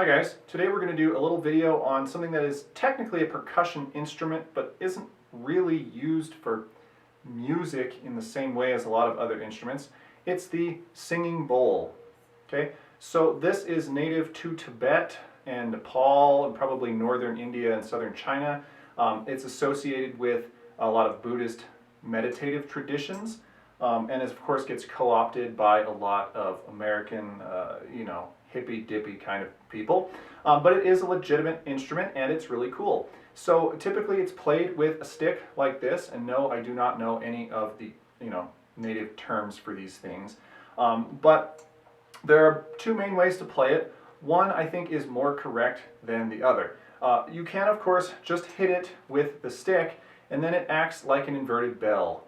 Hi guys, today we're going to do a little video on something that is technically a percussion instrument but isn't really used for music in the same way as a lot of other instruments. It's the singing bowl. Okay, so this is native to Tibet and Nepal and probably northern India and southern China. It's associated with a lot of Buddhist meditative traditions, and of course gets co-opted by a lot of American, hippy-dippy kind of people. But it is a legitimate instrument and it's really cool. So typically it's played with a stick like this, and no, I do not know any of the native terms for these things. But there are two main ways to play it. One I think is more correct than the other. You can of course just hit it with the stick and then it acts like an inverted bell.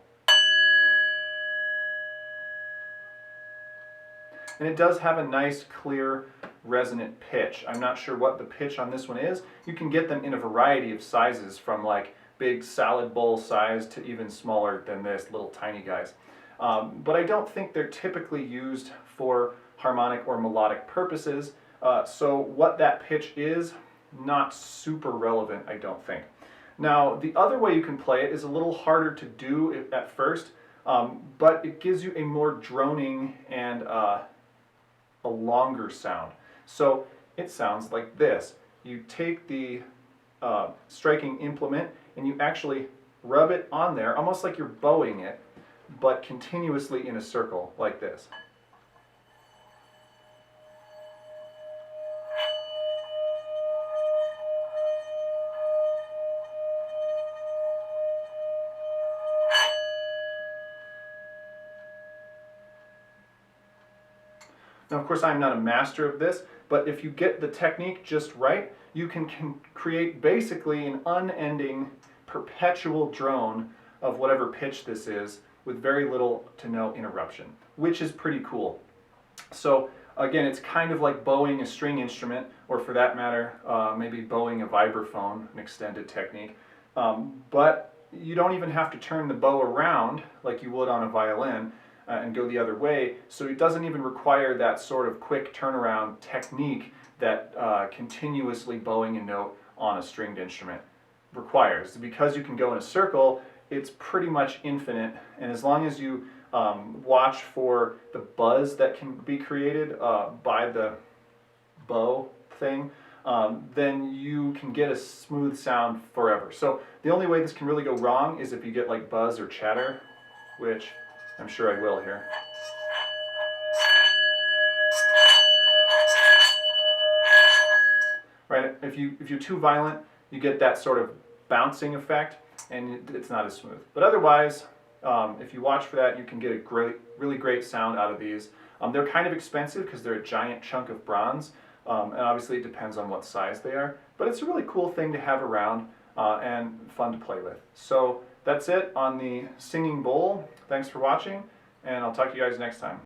And it does have a nice, clear, resonant pitch. I'm not sure what the pitch on this one is. You can get them in a variety of sizes, from like big salad bowl size to even smaller than this, little tiny guys. But I don't think they're typically used for harmonic or melodic purposes. So what that pitch is, not super relevant, I don't think. Now, the other way you can play it is a little harder to do at first, but it gives you a more droning and a longer sound. So it sounds like this. You take the striking implement and you actually rub it on there, almost like you're bowing it, but continuously in a circle like this. Now, of course, I'm not a master of this, but if you get the technique just right, you can create basically an unending, perpetual drone of whatever pitch this is with very little to no interruption, which is pretty cool. So again, it's kind of like bowing a string instrument, or for that matter, maybe bowing a vibraphone, an extended technique. But you don't even have to turn the bow around like you would on a violin. And go the other way, so it doesn't even require that sort of quick turnaround technique that continuously bowing a note on a stringed instrument requires. Because you can go in a circle, it's pretty much infinite, and as long as you watch for the buzz that can be created by the bow thing, then you can get a smooth sound forever. So the only way this can really go wrong is if you get like buzz or chatter, which I'm sure I will here. Right? If you're too violent, you get that sort of bouncing effect, and it's not as smooth. But otherwise, if you watch for that, you can get a really great sound out of these. They're kind of expensive because they're a giant chunk of bronze, and obviously it depends on what size they are. But it's a really cool thing to have around and fun to play with. So that's it on the singing bowl. Thanks for watching, and I'll talk to you guys next time.